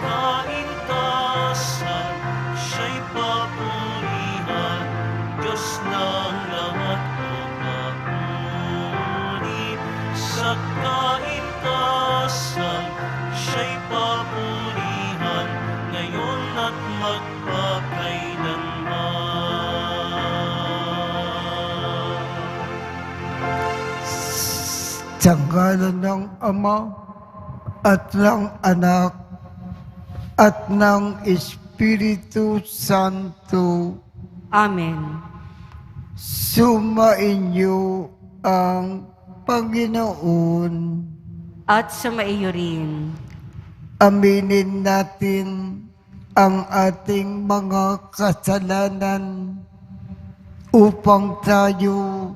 kaintasan, siya'y papurihan, Diyos ng lahat o papuri. Sa kaintasan, siya'y papurihan, ngayon at magpakailanman. Sa ngalan ng Ama at ng Anak at ng Espiritu Santo, Amen. sumainyo ang Panginoon. At sumaiyo rin. Aminin natin ang ating mga kasalanan upang tayo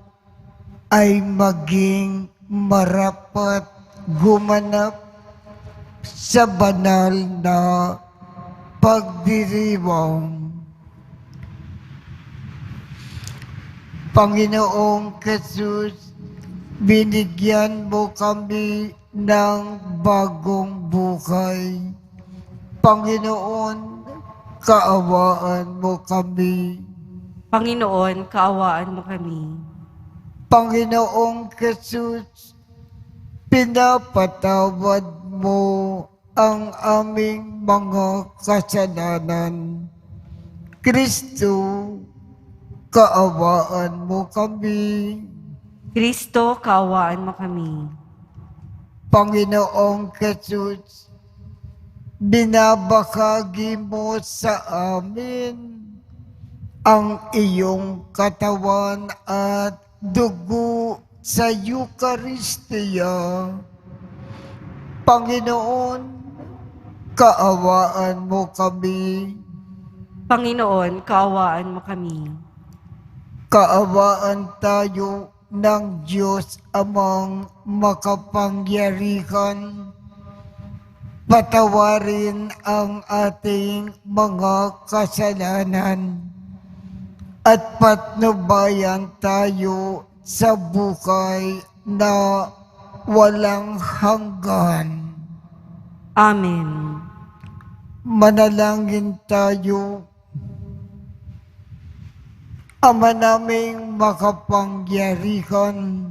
ay maging marapat gumanap sa banal na pagdiriwang. Panginoong Jesus, binigyan mo kami ng bagong buhay. Panginoon, kaawaan mo kami. Panginoon, kaawaan mo kami. Panginoong Jesus, pinapatawad mo ang aming mga kasalanan. Kristo, kaawaan mo kami. Kristo, kaawaan mo kami. Panginoong Jesus, binabahagi mo sa amin ang iyong katawan at dugo sa Eucharistia. Panginoon, kaawaan mo kami. Panginoon, kaawaan mo kami. Kaawaan tayo ng Diyos amang makapangyarihan. Patawarin ang ating mga kasalanan at patnubayan tayo sa buhay na walang hanggan. Amen. Manalangin tayo. Ama naming makapangyarihan,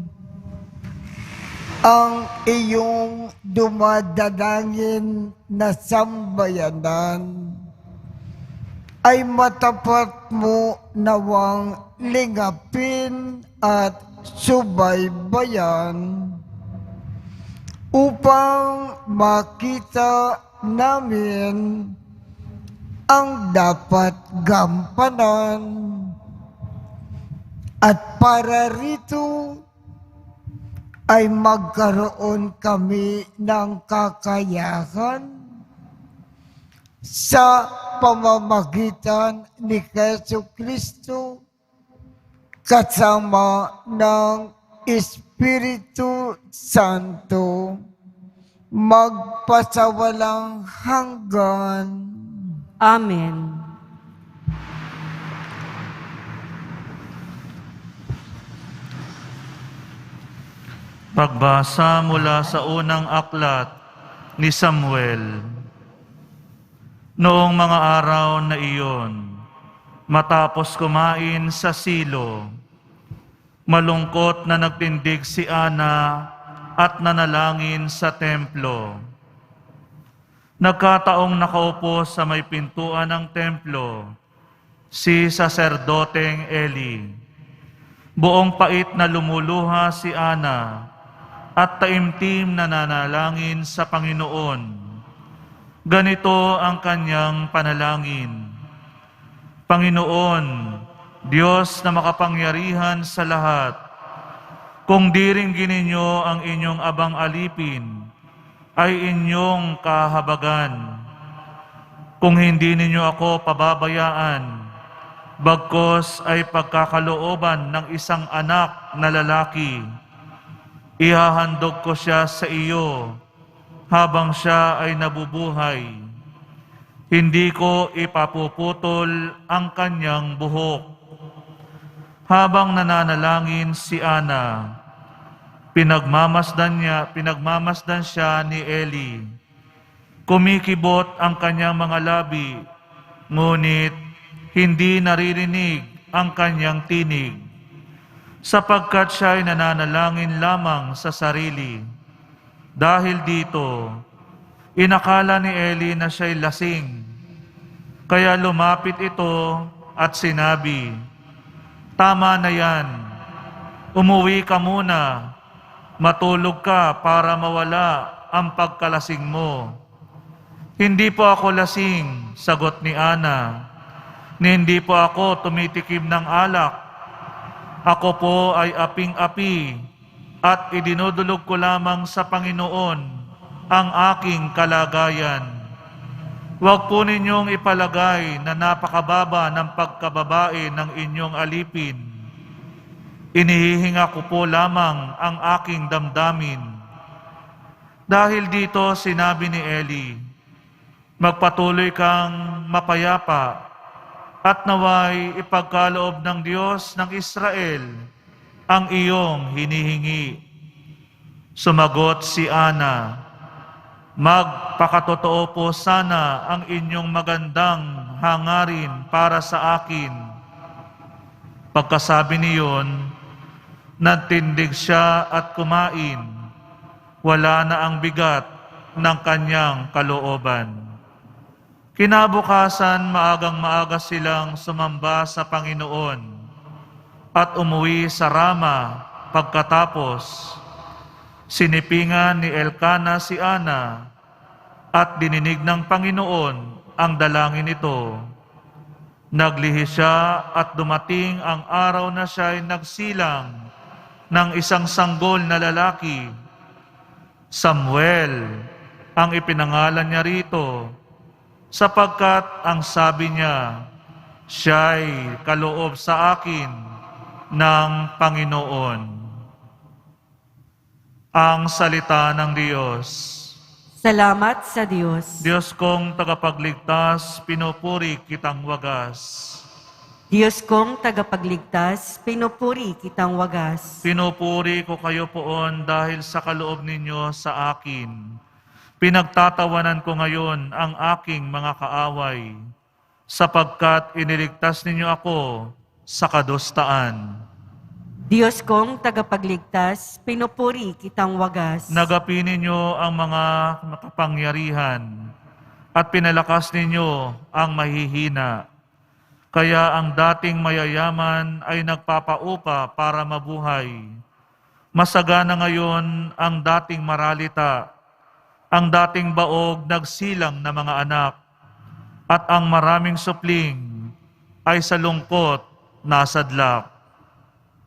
ang iyong dumadalangin na sambayanan ay matapat mo nawang lingapin at subaybayan upang makita namin ang dapat gampanan. At para rito ay magkaroon kami ng kakayahan sa pamamagitan ni Jesucristo kasama ng Espiritu Santo magpasawalang hanggan. Amen. Pagbasa mula sa unang aklat ni Samuel. Noong mga araw na iyon, matapos kumain sa Silo, malungkot na nagtindig si Ana at nanalangin sa templo. Nagkataong nakaupo sa may pintuan ng templo si saserdoteng Eli. Buong pait na lumuluha si Ana at taimtim na nanalangin sa Panginoon. Ganito ang kanyang panalangin. Panginoon, Diyos na makapangyarihan sa lahat, kung diringgin ninyo ang inyong abang alipin, ay inyong kahabagan. Kung hindi ninyo ako pababayaan, bagkos ay pagkakalooban ng isang anak na lalaki, ihahandog ko siya sa iyo habang siya ay nabubuhay. Hindi ko ipapuputol ang kanyang buhok. Habang nananalangin si Ana, pinagmamasdan siya ni Eli. Kumikibot ang kanyang mga labi, ngunit hindi naririnig ang kanyang tinig, sapagkat siya ay nananalangin lamang sa sarili. Dahil dito, inakala ni Eli na siya'y lasing, kaya lumapit ito at sinabi, "Tama na yan, umuwi ka muna, matulog ka para mawala ang pagkalasing mo." "Hindi po ako lasing," sagot ni Ana, "ni hindi po ako tumitikim ng alak. Ako po ay aping-api at idinudulog ko lamang sa Panginoon ang aking kalagayan. Huwag po ninyong ipalagay na napakababa ng pagkababae ng inyong alipin. Inihihinga ko po lamang ang aking damdamin." Dahil dito sinabi ni Eli, "Magpatuloy kang mapayapa at naway ipagkaloob ng Diyos ng Israel ang iyong hinihingi." Sumagot si Ana, "Magpakatotoo po sana ang inyong magandang hangarin para sa akin." Pagkasabi niyon, nagtindig siya at kumain. Wala na ang bigat ng kanyang kalooban. Kinabukasan, maagang-maaga silang sumamba sa Panginoon at umuwi sa Rama. Pagkatapos, sinipingan ni Elkana si Ana at dininig ng Panginoon ang dalangin nito. Naglihi siya at dumating ang araw na siya'y nagsilang ng isang sanggol na lalaki. Samuel ang ipinangalan niya rito, sapagkat ang sabi niya, "Siya'y kaloob sa akin ng Panginoon." Ang salita ng Diyos. Salamat sa Diyos. Diyos kong tagapagligtas, pinupuri kitang wagas. Diyos kong tagapagligtas, pinupuri kitang wagas. Pinupuri ko kayo poon dahil sa kaloob ninyo sa akin. Pinagtatawanan ko ngayon ang aking mga kaaway, sapagkat iniligtas ninyo ako sa kadustaan. Diyos kong tagapagligtas, pinupuri kitang wagas. Nagapi ninyo ang mga makapangyarihan at pinalakas ninyo ang mahihina. Kaya ang dating mayayaman ay nagpapaupa para mabuhay. Masagana ngayon ang dating maralita. Ang dating baog nagsilang na mga anak, at ang maraming supling ay sa lungkot nasadlak.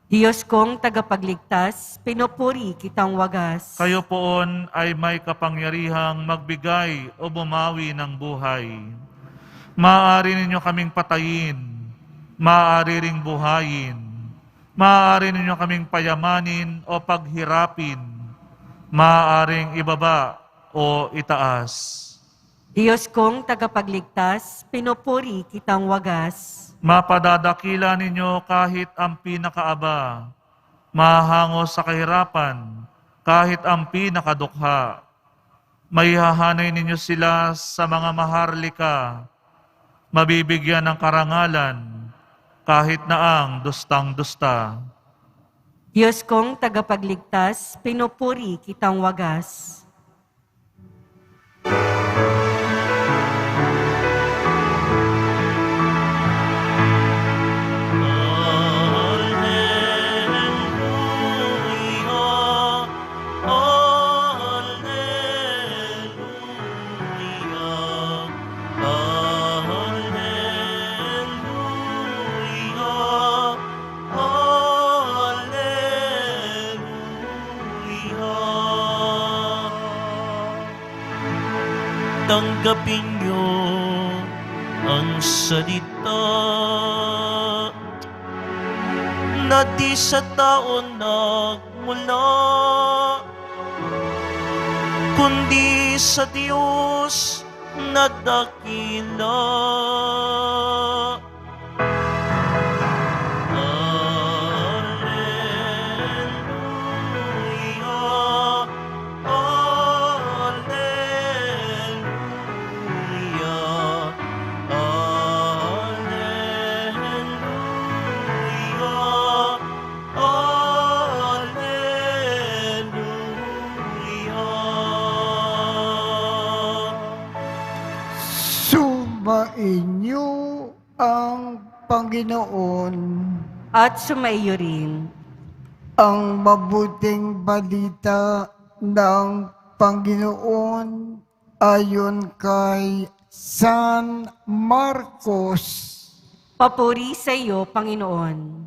Diyos kong tagapagligtas, pinupuri kitang wagas. Kayo poon ay may kapangyarihang magbigay o bumawi ng buhay. Maaari ninyo kaming patayin, maaari ring buhayin, maaari ninyo kaming payamanin o paghirapin, maaaring ibaba o itaas. Diyos kong tagapagligtas, pinupuri kitang wagas. Mapadadakila ninyo kahit ang pinakaaba, mahango sa kahirapan kahit ang pinakadukha. Maihahanay ninyo sila sa mga maharlika, mabibigyan ng karangalan kahit na ang dustang-dusta. Diyos kong tagapagligtas, pinupuri kitang wagas. Tanggapin niyo ang salita na di sa tao nagmula, kundi sa Diyos na dakila. Sumainyo ang Panginoon. At sumaiyo rin. Ang mabuting balita ng Panginoon ayon kay San Marcos. Papuri sa iyo, Panginoon.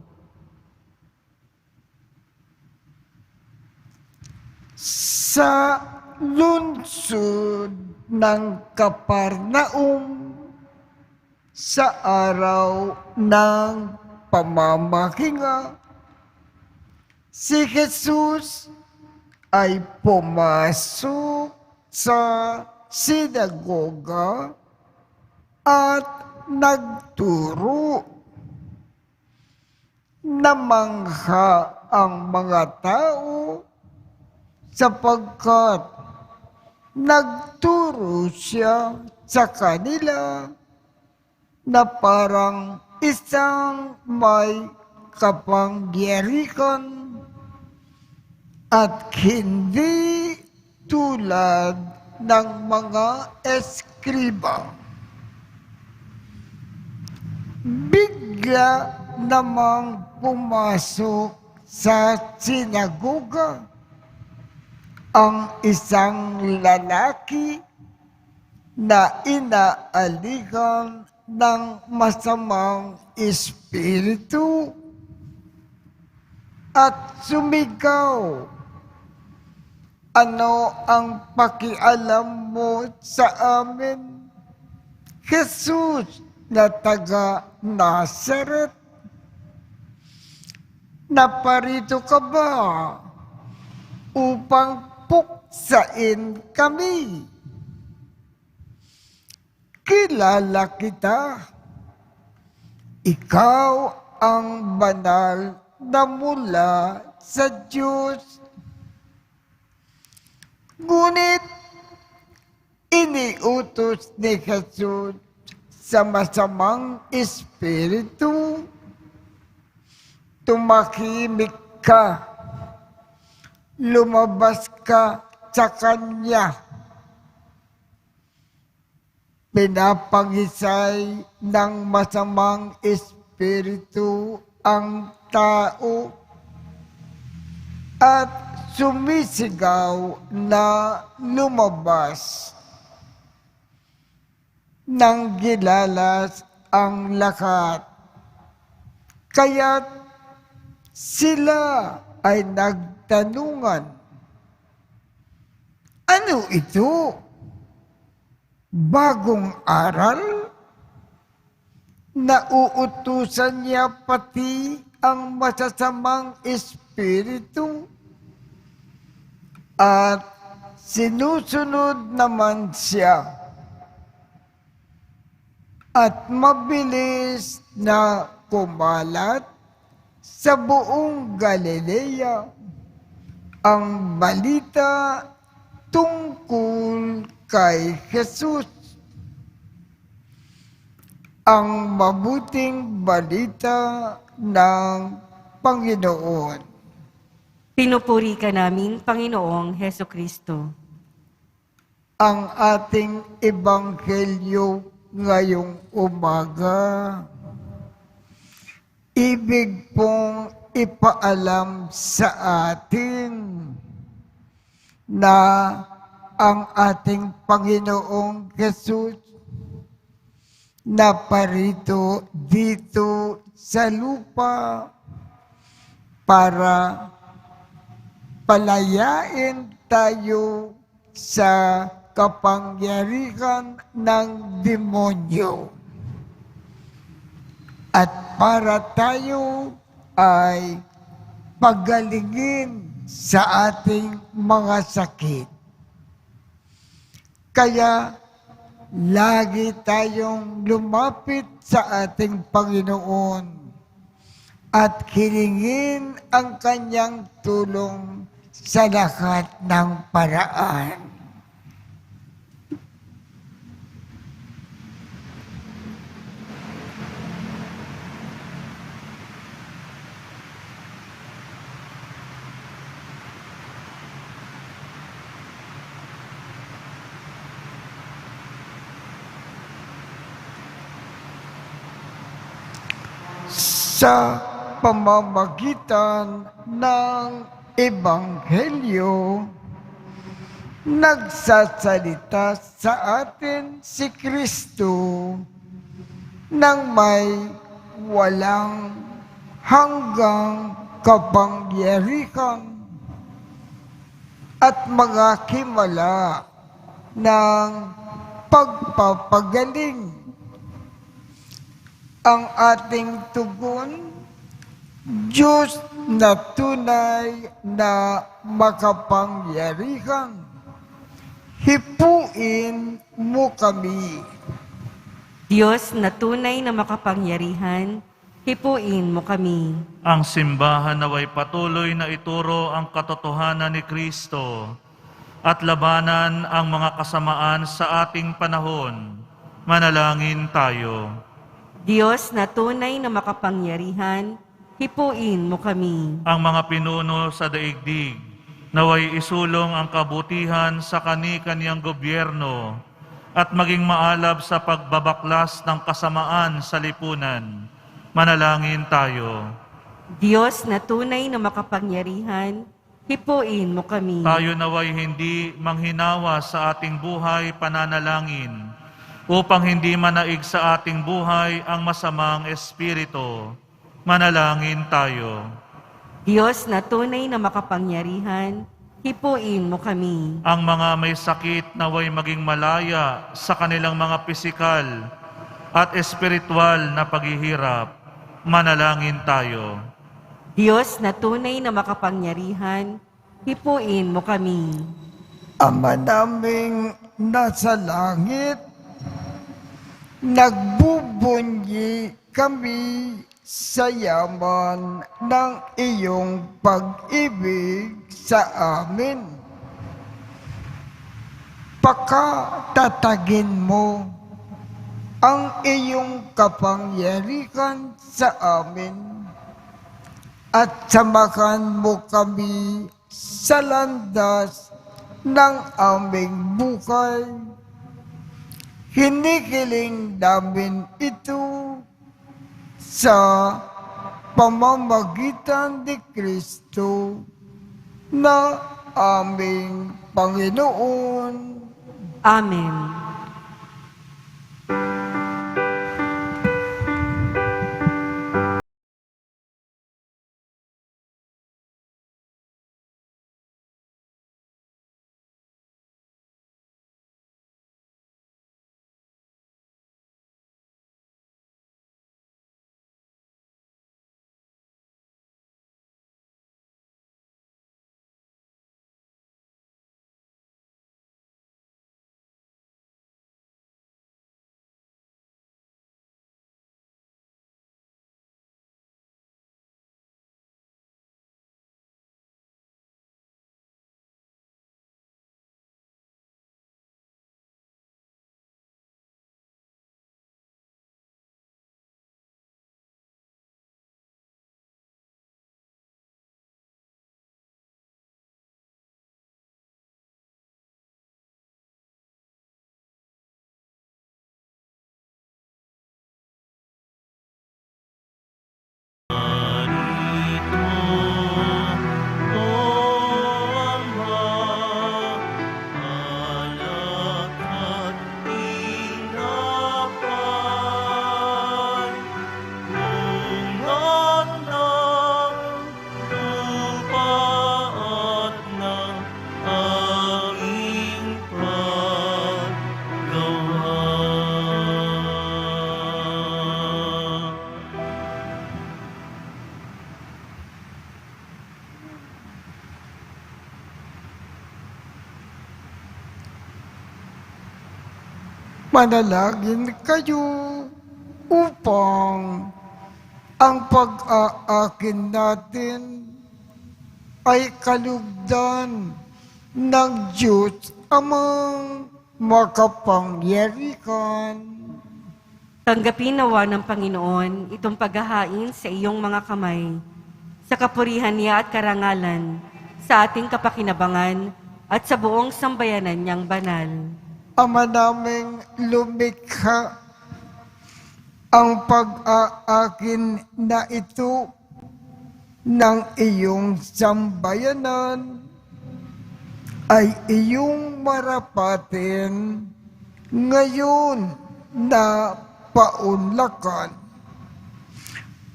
Sa lungsod ng Kaparnaum, sa araw ng pamamahinga, si Jesus ay pumasok sa sinagoga at nagturo. Namangha ang mga tao sapagkat nagturo siya sa kanila na parang isang may kapangyarihan at hindi tulad ng mga eskriba. Bigla namang pumasok sa sinagoga ang isang lalaki na inaaligan ng masamang espiritu at sumigaw, "Ano ang pakialam mo sa amin, Jesus na taga Nazaret? Naparito ka ba upang puksain kami? Kilala kita. Ikaw ang banal na mula sa Diyos." Ngunit iniutos ni Jesus sa masamang espiritu, "Tumahimik ka. Lumabas ka sa kanya." Pinapangisay ng masamang espiritu ang tao at sumisigaw na lumabas. Nang gilalas ang lahat, kaya't sila ay nagtanungan, "Ano ito? Bagong aral? Nauutusan niya pati ang masasamang espiritu at sinusunod naman siya." At mabilis na kumalat sa buong Galilea ang balita tungkol kay Jesus. Ang mabuting balita ng Panginoon. Pinupuri ka namin, Panginoong Heso Kristo. Ang ating ebanghelyo ngayong umaga, ibig pong ipaalam sa atin na ang ating Panginoong Jesus na parito dito sa lupa para palayain tayo sa kapangyarihan ng demonyo at para tayo ay pagalingin sa ating mga sakit. Kaya lagi tayong lumapit sa ating Panginoon at hilingin ang kanyang tulong sa lahat ng paraan. sa pamamagitan ng Ebanghelyo, nagsasalita sa atin si Kristo nang may walang hanggang kapangyarihan at mga himala ng pagpapagaling. Ang ating tugon, Diyos na tunay na makapangyarihan, hipuin mo kami. Diyos na tunay na makapangyarihan, hipuin mo kami. Ang simbahan naway patuloy na ituro ang katotohanan ni Kristo at labanan ang mga kasamaan sa ating panahon. Manalangin tayo. Diyos na tunay na makapangyarihan, hipuin mo kami. Ang mga pinuno sa daigdig, naway isulong ang kabutihan sa kani-kaniyang gobyerno at maging maalab sa pagbabaklas ng kasamaan sa lipunan. Manalangin tayo. Diyos na tunay na makapangyarihan, hipuin mo kami. Tayo naway hindi manghinawa sa ating buhay pananalangin upang hindi manaig sa ating buhay ang masamang espiritu. Manalangin tayo. Diyos na tunay na makapangyarihan, hipuin mo kami. Ang mga may sakit naway maging malaya sa kanilang mga pisikal at espiritual na paghihirap. Manalangin tayo. Diyos na tunay na makapangyarihan, hipuin mo kami. Ama naming nasa langit, nagbubunyi kami sa yaman ng iyong pag-ibig sa amin. Pakatatagin mo ang iyong kapangyarihan sa amin at samahan mo kami sa landas ng aming buhay. Hinihiling namin ito sa pamamagitan ni Kristo na aming Panginoon. Amen. Manalangin kayo upang ang pag-aakin natin ay kalugdan ng Diyos amang makapangyarihan. Tanggapin nawa ng Panginoon itong paghahain sa iyong mga kamay, sa kapurihan niya at karangalan, sa ating kapakinabangan at sa buong sambayanan niyang banal. Ama naming lumikha, ang pag-aakin na ito ng iyong sambayanan ay iyong marapatin ngayon na paunlakan.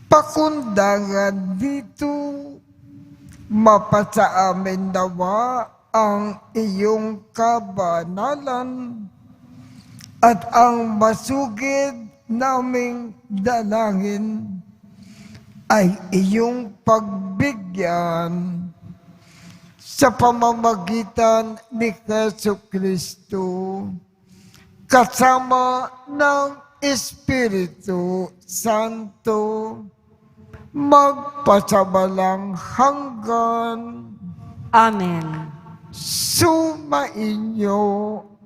Pakundangan dito, mapasa amin nawa ang iyong kabanalan at ang masugid naming dalangin ay iyong pagbigyan sa pamamagitan ni Jesucristo kasama ng Espiritu Santo magpasabalang hanggan. Amen. Sumainyo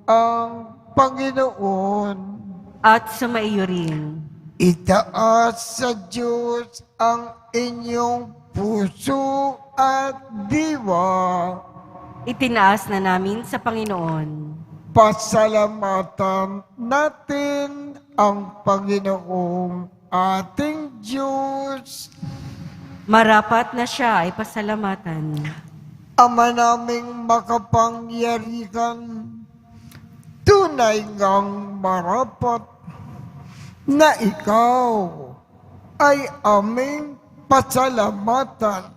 ang Panginoon. At sumaiyo rin. Itaas sa Diyos ang inyong puso at diwa. Itinaas na namin sa Panginoon. Pasalamatan natin ang Panginoong ating Diyos. Marapat na siya ay pasalamatan. Ama naming makapangyarihan, tunay ngang marapat na ikaw ay aming pasalamatan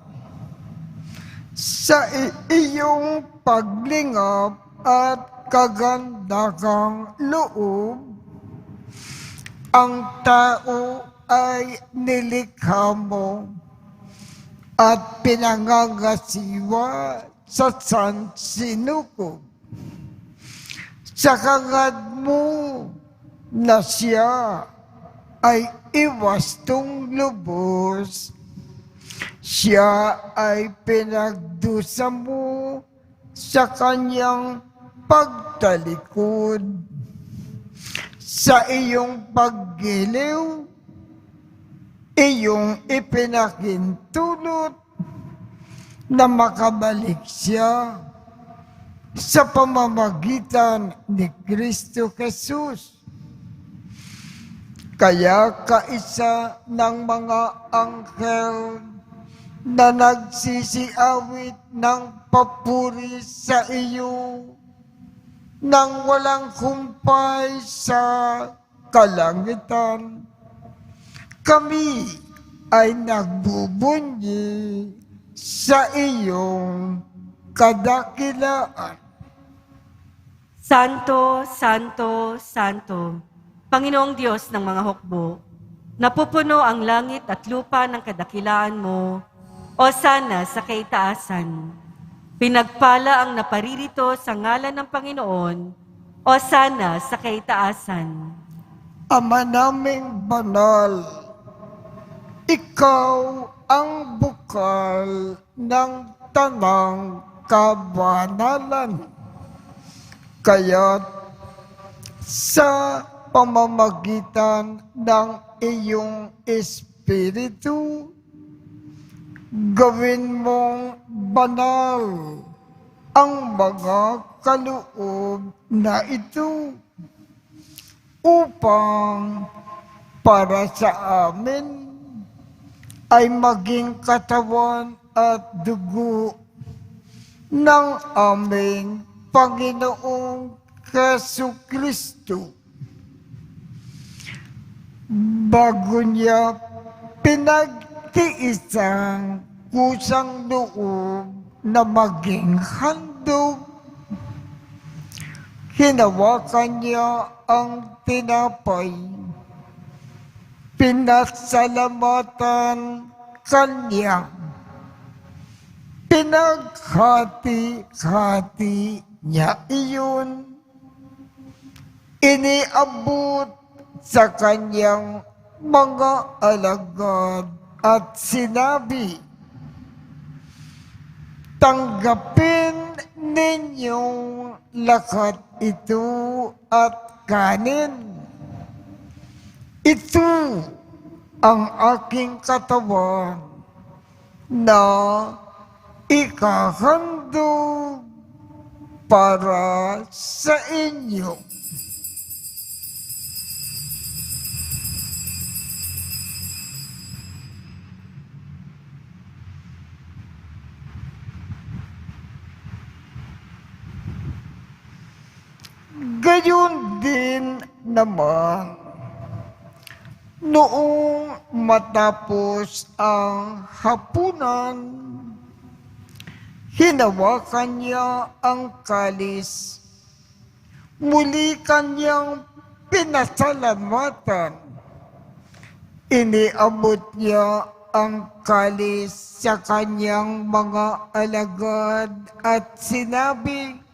sa iyong paglingap at kagandahang loob. Ang tao ay nilikha mo at pinangangasiwa sa sansinukob. Sa hangad mo na siya ay iwastong lubos, siya ay pinagdusa mo sa kanyang pagtalikod. Sa iyong paggiliw, iyong ipinakintulot na makabalik siya sa pamamagitan ni Kristo Jesus. Kaya kaisa ng mga anghel na nagsisiawit ng papuri sa iyo nang walang humpay sa kalangitan, kami ay nagbubunyi sa iyong kadakilaan. Santo, Santo, Santo, Panginoong Diyos ng mga hukbo, napupuno ang langit at lupa ng kadakilaan mo, o sana sa kaitaasan. Pinagpala ang naparirito sa ngalan ng Panginoon, o sana sa kaitaasan. Ama naming banal, ikaw ang bukal ng tanang kabanalan. Kaya't sa pamamagitan ng iyong Espiritu, gawin mong banal ang mga kaloob na ito upang para sa amin ay maging katawan at dugo ng aming Panginoong Jesucristo. Bago niya pinagtiisang kusang loob na maging handog, hinawakan niya ang tinapay, pinasalamatan kanya, pinaghati-hati niya iyon, iniabot sa kanyang mga alagad at sinabi, tanggapin ninyong lahat ito at kanin. Ito ang aking katawan na ikahandog para sa inyo. Gayon din naman, noong matapos ang hapunan, hinawakan niya ang kalis. Muli kanyang pinasalamatan. Iniabot niya ang kalis sa kanyang mga alagad at sinabi,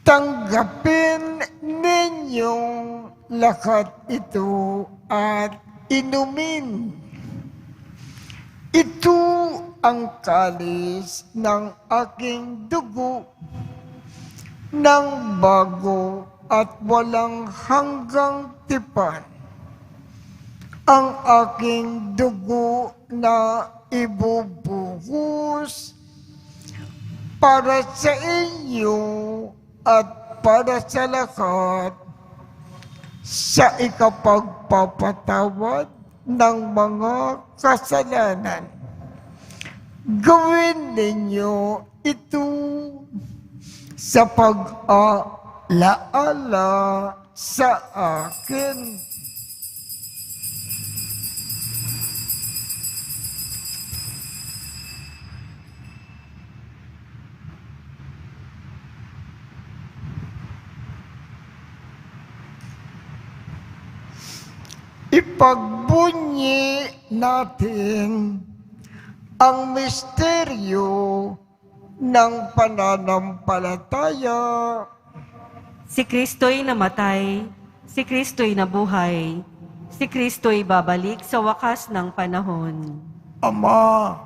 "Tanggapin ninyong lahat ito at inumin. Ito ang kalis ng aking dugo ng bago at walang hanggang tipan. Ang aking dugo na ibubuhos para sa inyo at para sa lahat sa ikapagpapatawad ng mga kasalanan. Gawin ninyo ito sa pag-alaala sa akin." Ipagbunyi natin ang misteryo ng pananampalataya. Si Kristo'y namatay, si Kristo'y nabuhay, si Kristo'y babalik sa wakas ng panahon. Ama,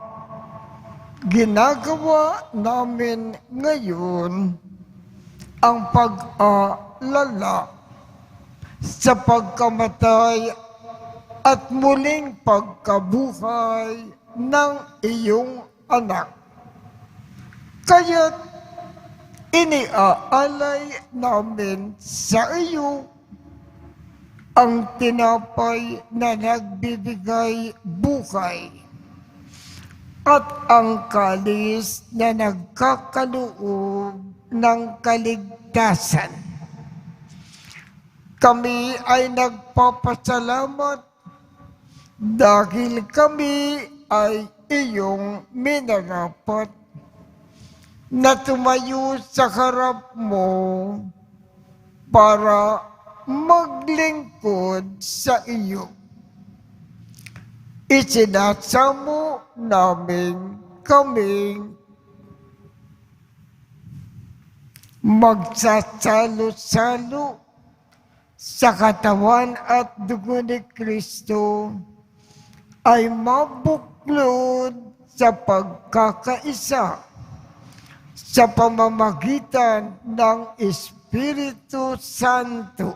ginagawa namin ngayon ang pag-aalala sa pagkamatay at muling pagkabuhay ng iyong anak. Kaya't iniaalay namin sa iyo ang tinapay na nagbibigay buhay at ang kalis na nagkakaloob ng kaligtasan. Kami ay nagpapasalamat dahil kami ay iyong minarapat na tumayo sa harap mo para maglingkod sa iyo. Isinasamo namin kaming magsasalo-salo sa katawan at dugo ni Kristo ay mabuklod sa pagkakaisa sa pamamagitan ng Espiritu Santo.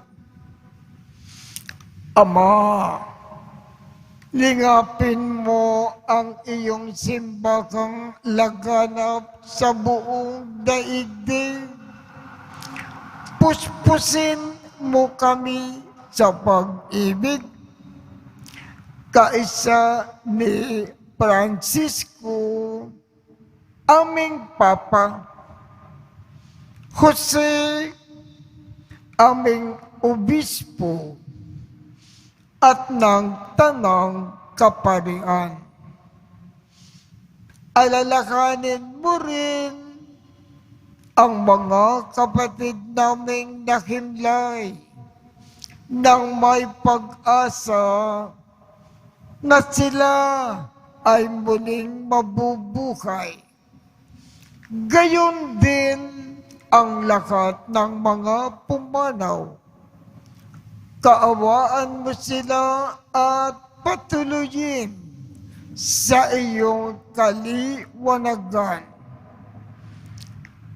Ama, lingapin mo ang iyong simbahang laganap sa buong daigdig. Puspusin mo kami sa pag-ibig kaisa ni Francisco, aming Papa, Jose, aming Obispo, at ng Tanang Kaparian. Alalahanin mo rin ang mga kapatid naming nakimlay nang may pag-asa na sila ay muling mabubuhay. Gayon din ang lahat ng mga pumanaw. Kaawaan mo sila at patuloyin sa iyong kaliwanagan.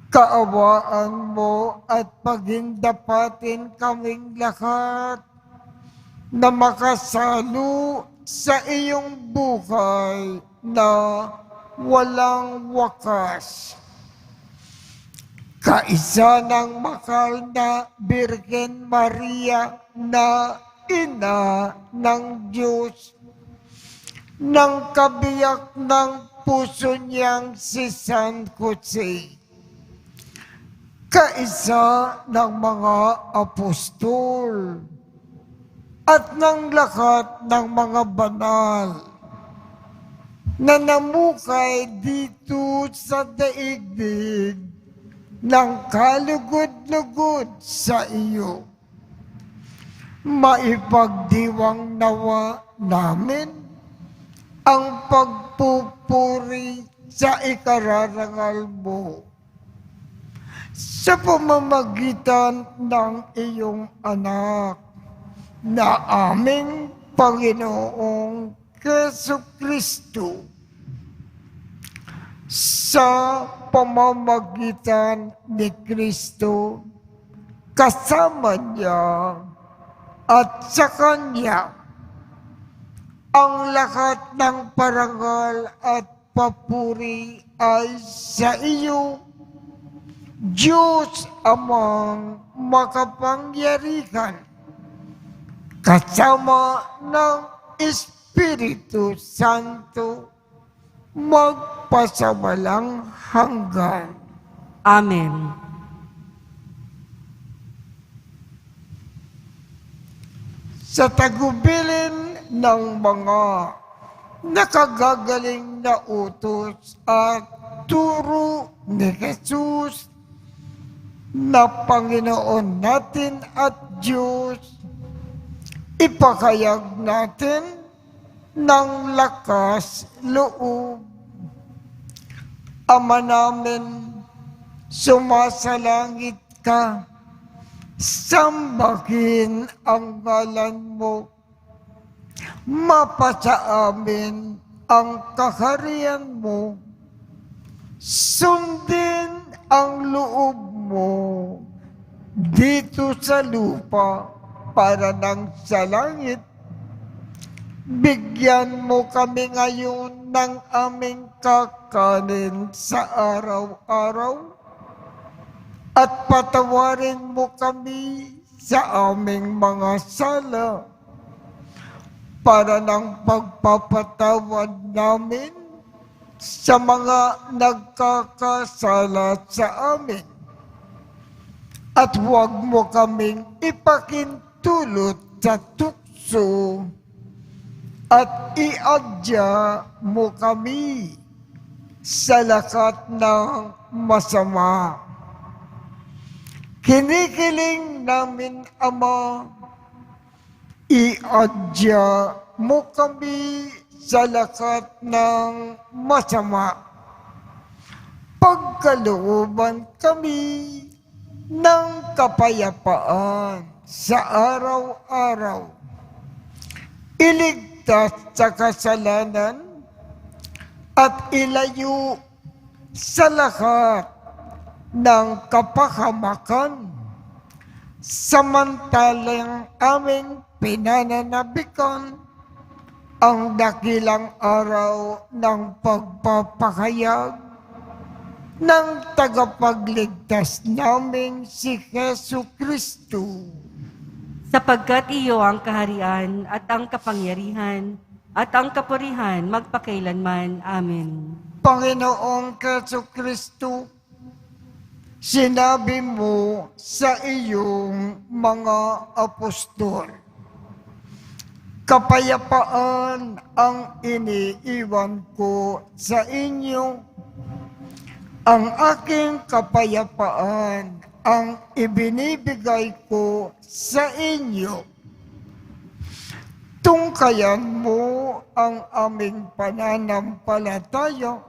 Kaawaan mo at pagindapatin kaming lahat na makasalo sa iyong buhay na walang wakas. Kaisa ng mahal na Birhen Maria na Ina ng Diyos, ng kabiyak ng puso niyang si San Jose, kaisa ng mga apostol, at ng lahat ng mga banal na namukay dito sa daigdig ng kalugod-lugod sa iyo. Maipagdiwang nawa namin ang pagpupuri sa ikararangal mo sa pamamagitan ng iyong anak na aming Panginoong Jesucristo. Sa pamamagitan ni Kristo, kasama niya at sa Kanya, ang lahat ng parangal at papuri ay sa iyo, Diyos amang makapangyarihan, kasama ng Espiritu Santo, magpasawalang hanggan. Amen. Sa tagubilin ng mga nakagagaling na utos at turo ni Jesus na Panginoon natin at Diyos, ipakayag natin ng lakas loob. Ama namin, sumasalangit ka, sambahin ang ngalan mo, mapasa amin ang kaharian mo, sundin ang loob mo dito sa lupa para nang sa langit. Bigyan mo kami ngayon ng aming kakanin sa araw-araw at patawarin mo kami sa aming mga sala para ng pagpapatawad namin sa mga nagkakasala sa amin. At huwag mo kaming ipakintulot sa tukso at iadya mo kami sa lakat ng masama. Kinikiling namin, Ama, iadya mo kami sa lakat ng masama. Pagkalooban kami ng kapayapaan sa araw-araw. Iligtas sa kasalanan at ilayo sa lahat ng kapahamakan, samantalang aming pinananabikan ang dakilang araw ng pagpapahayag ng tagapagligtas naming si Jesucristo. Sapagkat iyo ang kaharian at ang kapangyarihan at ang kapurihan magpakailanman. Amen. Panginoong Jesucristo, sinabi mo sa iyong mga apostol, kapayapaan ang iniiwan ko sa inyo, ang aking kapayapaan ang ibinibigay ko sa inyo. Tungkayan mo ang aming pananampalataya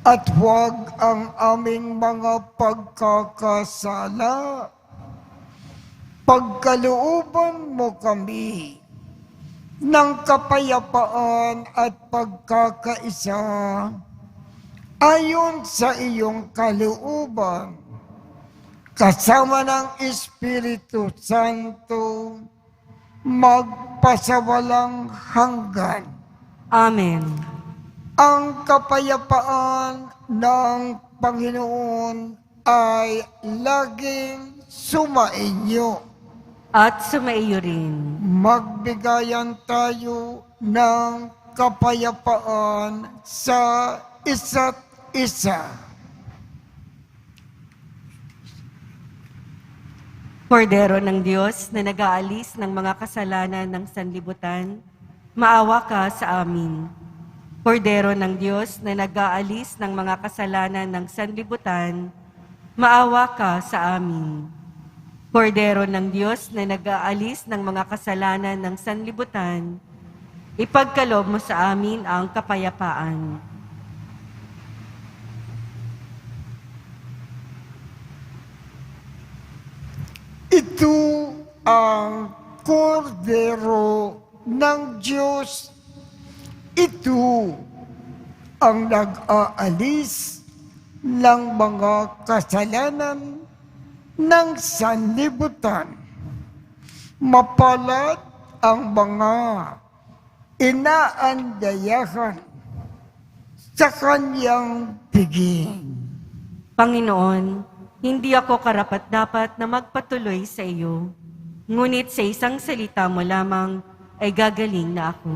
at huwag ang aming mga pagkakasala. Pagkalooban mo kami ng kapayapaan at pagkakaisa ayon sa iyong kalooban, kasama ng Espiritu Santo, magpasawalang hanggan. Amen. Ang kapayapaan ng Panginoon ay laging sumainyo. At sumaiyo rin. Magbigayan tayo ng kapayapaan sa isa't isa. Kordero ng Diyos na nag-aalis ng mga kasalanan ng sanlibutan, maawa ka sa amin. Kordero ng Diyos na nag-aalis ng mga kasalanan ng sanlibutan, maawa ka sa amin. Kordero ng Diyos na nag-aalis ng mga kasalanan ng sanlibutan, ipagkaloob mo sa amin ang kapayapaan. Ito ang kordero ng Diyos. Ito ang nag-aalis ng mga kasalanan ng sanlibutan. Mapalad ang mga inaandayahan sa kanyang piging. Panginoon, hindi ako karapat-dapat na magpatuloy sa iyo, ngunit sa isang salita mo lamang ay gagaling na ako.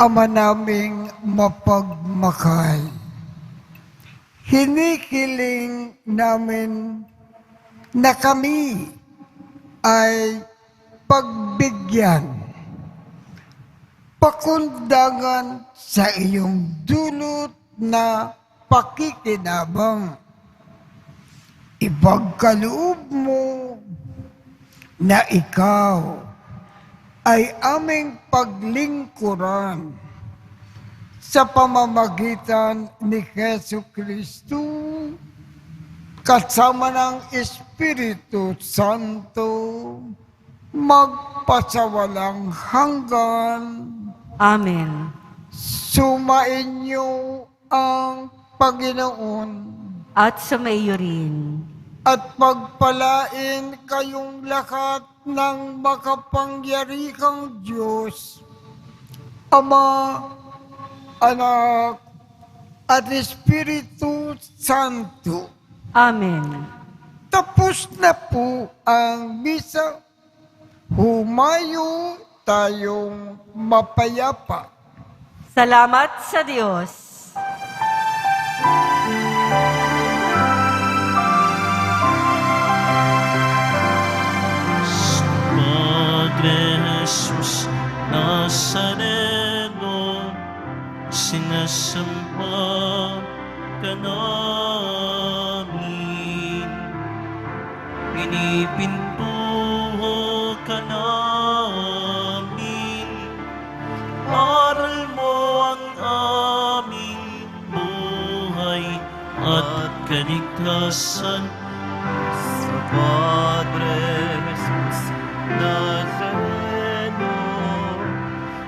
Ama naming mapagmahal, hinihiling namin na kami ay pagbigyan, pakundangan sa iyong dulot na pakikinabang. Ipagkaloob mo na ikaw ay aming paglingkuran sa pamamagitan ni Jesu Kristo kasama ng Espiritu Santo magpasawalang hanggan. Amen. Sumainyo ang Panginoon At sumaiyo rin. at pagpalain kayong lahat ng makapangyarihang Diyos, Ama, Anak, at Espiritu Santo. Amen. Tapos na po ang misa. Humayo tayong mapayapa. Salamat sa Diyos. Padre Jesus Nazareno, sinasamba ka namin, pinipinto ka namin, aral mo ang aming buhay at kaligtasan. Sa Padre Jesus Nazareno,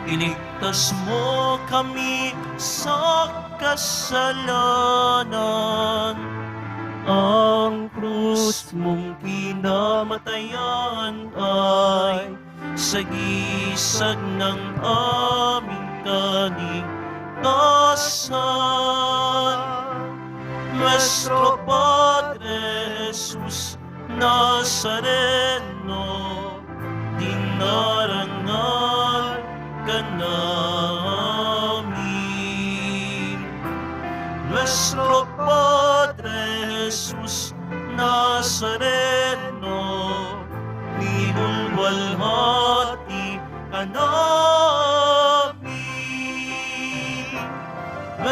iligtas mo kami sa kasalanan. Ang krus mong kinamatayan ay sagisag ng aming kaligtasan. Nuestro Padre Jesus Nazareno, dinarangal ka namin. Nuestro Padre Jesus Nazareno, 'Minulwalhati ka namin.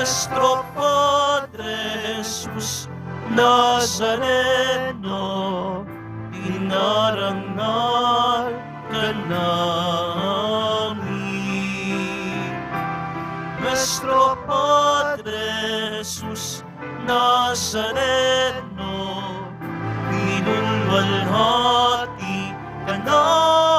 Nuestro Padre Jesus Nazareno, dinarangal ka namin. Nuestro Padre Jesus Nazareno, pinulwalhati ka namin.